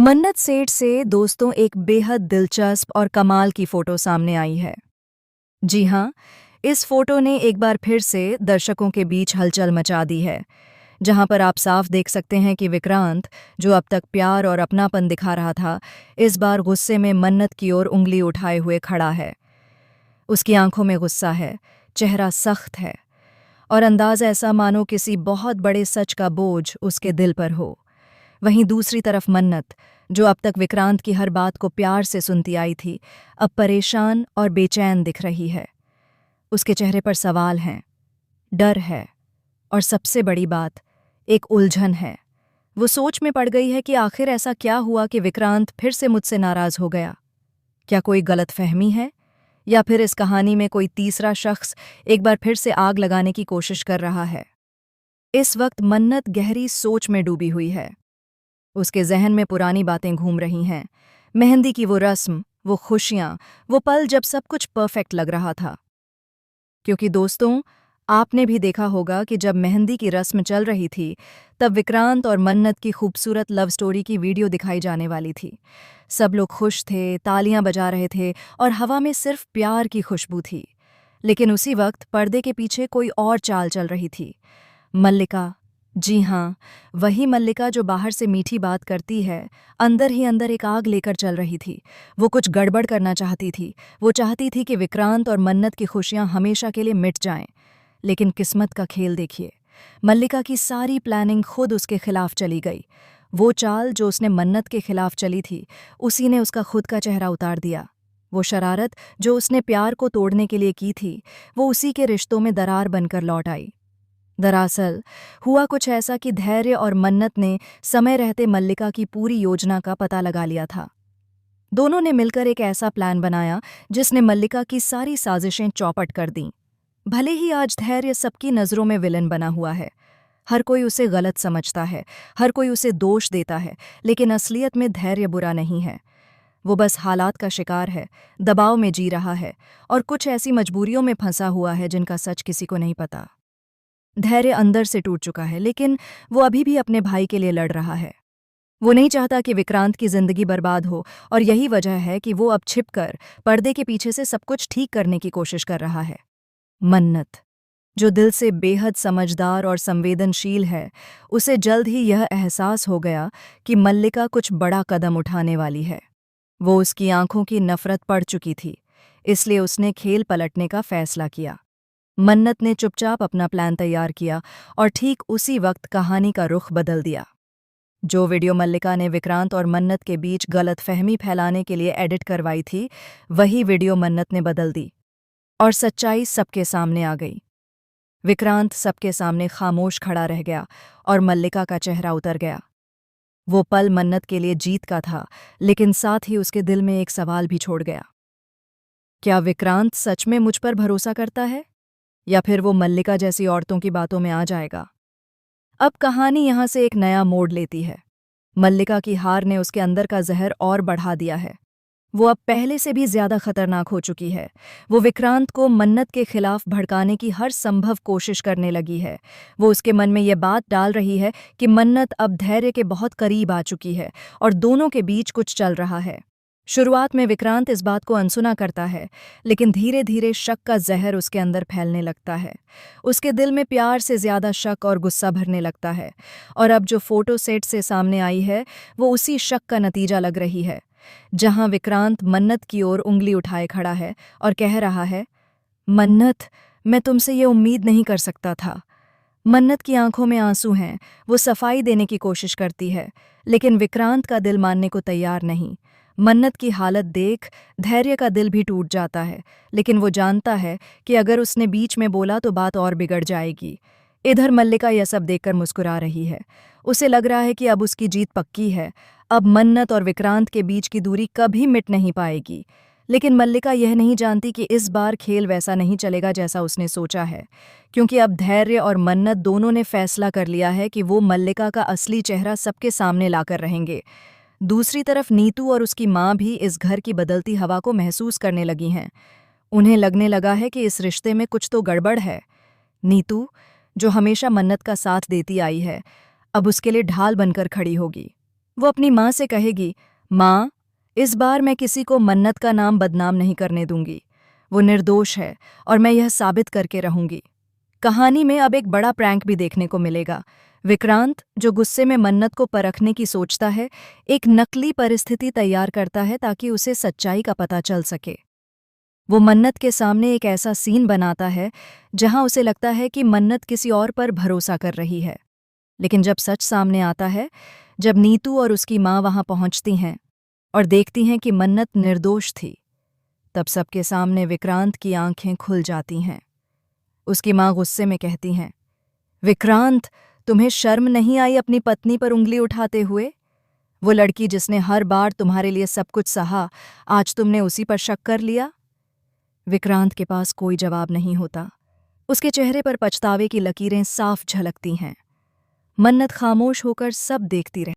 मन्नत सेठ से दोस्तों एक बेहद दिलचस्प और कमाल की फोटो सामने आई है। जी हाँ, इस फोटो ने एक बार फिर से दर्शकों के बीच हलचल मचा दी है, जहां पर आप साफ देख सकते हैं कि विक्रांत, जो अब तक प्यार और अपनापन दिखा रहा था, इस बार गुस्से में मन्नत की ओर उंगली उठाए हुए खड़ा है। उसकी आंखों में गुस्सा है, चेहरा सख्त है और अंदाज ऐसा मानो किसी बहुत बड़े सच का बोझ उसके दिल पर हो। वहीं दूसरी तरफ मन्नत, जो अब तक विक्रांत की हर बात को प्यार से सुनती आई थी, अब परेशान और बेचैन दिख रही है। उसके चेहरे पर सवाल हैं, डर है और सबसे बड़ी बात, एक उलझन है। वो सोच में पड़ गई है कि आखिर ऐसा क्या हुआ कि विक्रांत फिर से मुझसे नाराज हो गया। क्या कोई गलतफहमी है, या फिर इस कहानी में कोई तीसरा शख्स एक बार फिर से आग लगाने की कोशिश कर रहा है। इस वक्त मन्नत गहरी सोच में डूबी हुई है। उसके जहन में पुरानी बातें घूम रही हैं, मेहंदी की वो रस्म, वो खुशियां, वो पल जब सब कुछ परफेक्ट लग रहा था। क्योंकि दोस्तों, आपने भी देखा होगा कि जब मेहंदी की रस्म चल रही थी, तब विक्रांत और मन्नत की खूबसूरत लव स्टोरी की वीडियो दिखाई जाने वाली थी। सब लोग खुश थे, तालियां बजा रहे थे और हवा में सिर्फ प्यार की खुशबू थी। लेकिन उसी वक्त पर्दे के पीछे कोई और चाल चल रही थी। मल्लिका, जी हाँ, वही मल्लिका जो बाहर से मीठी बात करती है, अंदर ही अंदर एक आग लेकर चल रही थी। वो कुछ गड़बड़ करना चाहती थी। वो चाहती थी कि विक्रांत और मन्नत की खुशियां हमेशा के लिए मिट जाएं। लेकिन किस्मत का खेल देखिए, मल्लिका की सारी प्लानिंग खुद उसके खिलाफ चली गई। वो चाल जो उसने मन्नत के खिलाफ चली थी, उसी ने उसका खुद का चेहरा उतार दिया। वो शरारत जो उसने प्यार को तोड़ने के लिए की थी, वो उसी के रिश्तों में दरार बनकर लौट आई। दरअसल हुआ कुछ ऐसा कि धैर्य और मन्नत ने समय रहते मल्लिका की पूरी योजना का पता लगा लिया था। दोनों ने मिलकर एक ऐसा प्लान बनाया जिसने मल्लिका की सारी साजिशें चौपट कर दीं। भले ही आज धैर्य सबकी नज़रों में विलन बना हुआ है, हर कोई उसे गलत समझता है, हर कोई उसे दोष देता है, लेकिन असलियत में धैर्य बुरा नहीं है। वो बस हालात का शिकार है, दबाव में जी रहा है और कुछ ऐसी मजबूरियों में फंसा हुआ है जिनका सच किसी को नहीं पता। धैर्य अंदर से टूट चुका है, लेकिन वो अभी भी अपने भाई के लिए लड़ रहा है। वो नहीं चाहता कि विक्रांत की जिंदगी बर्बाद हो, और यही वजह है कि वो अब छिपकर पर्दे के पीछे से सब कुछ ठीक करने की कोशिश कर रहा है। मन्नत, जो दिल से बेहद समझदार और संवेदनशील है, उसे जल्द ही यह एहसास हो गया कि मल्लिका कुछ बड़ा कदम उठाने वाली है। वो उसकी आंखों की नफरत पड़ चुकी थी, इसलिए उसने खेल पलटने का फैसला किया। मन्नत ने चुपचाप अपना प्लान तैयार किया और ठीक उसी वक्त कहानी का रुख बदल दिया। जो वीडियो मल्लिका ने विक्रांत और मन्नत के बीच गलतफहमी फैलाने के लिए एडिट करवाई थी, वही वीडियो मन्नत ने बदल दी और सच्चाई सबके सामने आ गई। विक्रांत सबके सामने खामोश खड़ा रह गया और मल्लिका का चेहरा उतर गया। वो पल मन्नत के लिए जीत का था, लेकिन साथ ही उसके दिल में एक सवाल भी छोड़ गया। क्या विक्रांत सच में मुझ पर भरोसा करता है, या फिर वो मल्लिका जैसी औरतों की बातों में आ जाएगा? अब कहानी यहाँ से एक नया मोड़ लेती है। मल्लिका की हार ने उसके अंदर का जहर और बढ़ा दिया है। वो अब पहले से भी ज्यादा खतरनाक हो चुकी है। वो विक्रांत को मन्नत के खिलाफ भड़काने की हर संभव कोशिश करने लगी है। वो उसके मन में ये बात डाल रही है कि मन्नत अब धैर्य के बहुत करीब आ चुकी है और दोनों के बीच कुछ चल रहा है। शुरुआत में विक्रांत इस बात को अनसुना करता है, लेकिन धीरे धीरे शक का जहर उसके अंदर फैलने लगता है। उसके दिल में प्यार से ज्यादा शक और गुस्सा भरने लगता है, और अब जो फोटो सेट से सामने आई है, वो उसी शक का नतीजा लग रही है। जहां विक्रांत मन्नत की ओर उंगली उठाए खड़ा है और कह रहा है, मन्नत, मैं तुमसे ये उम्मीद नहीं कर सकता था। मन्नत की आंखों में आंसू हैं, वो सफाई देने की कोशिश करती है, लेकिन विक्रांत का दिल मानने को तैयार नहीं। मन्नत की हालत देख धैर्य का दिल भी टूट जाता है, लेकिन वो जानता है कि अगर उसने बीच में बोला तो बात और बिगड़ जाएगी। इधर मल्लिका यह सब देखकर मुस्कुरा रही है। उसे लग रहा है कि अब उसकी जीत पक्की है। अब मन्नत और विक्रांत के बीच की दूरी कभी मिट नहीं पाएगी। लेकिन मल्लिका यह नहीं जानती कि इस बार खेल वैसा नहीं चलेगा जैसा उसने सोचा है, क्योंकि अब धैर्य और मन्नत दोनों ने फैसला कर लिया है कि वो मल्लिका का असली चेहरा सबके सामने लाकर रहेंगे। दूसरी तरफ नीतू और उसकी माँ भी इस घर की बदलती हवा को महसूस करने लगी हैं। उन्हें लगने लगा है कि इस रिश्ते में कुछ तो गड़बड़ है। नीतू, जो हमेशा मन्नत का साथ देती आई है, अब उसके लिए ढाल बनकर खड़ी होगी। वो अपनी माँ से कहेगी, माँ, इस बार मैं किसी को मन्नत का नाम बदनाम नहीं करने दूंगी। वो निर्दोष है और मैं यह साबित करके रहूंगी। कहानी में अब एक बड़ा प्रैंक भी देखने को मिलेगा। विक्रांत, जो गुस्से में मन्नत को परखने की सोचता है, एक नकली परिस्थिति तैयार करता है ताकि उसे सच्चाई का पता चल सके। वो मन्नत के सामने एक ऐसा सीन बनाता है जहां उसे लगता है कि मन्नत किसी और पर भरोसा कर रही है। लेकिन जब सच सामने आता है, जब नीतू और उसकी माँ वहां पहुंचती हैं और देखती हैं कि मन्नत निर्दोष थी, तब सबके सामने विक्रांत की आंखें खुल जाती हैं। उसकी माँ गुस्से में कहती हैं, विक्रांत, तुम्हें शर्म नहीं आई अपनी पत्नी पर उंगली उठाते हुए? वो लड़की जिसने हर बार तुम्हारे लिए सब कुछ सहा, आज तुमने उसी पर शक कर लिया? विक्रांत के पास कोई जवाब नहीं होता। उसके चेहरे पर पछतावे की लकीरें साफ झलकती हैं। मन्नत खामोश होकर सब देखती रहे।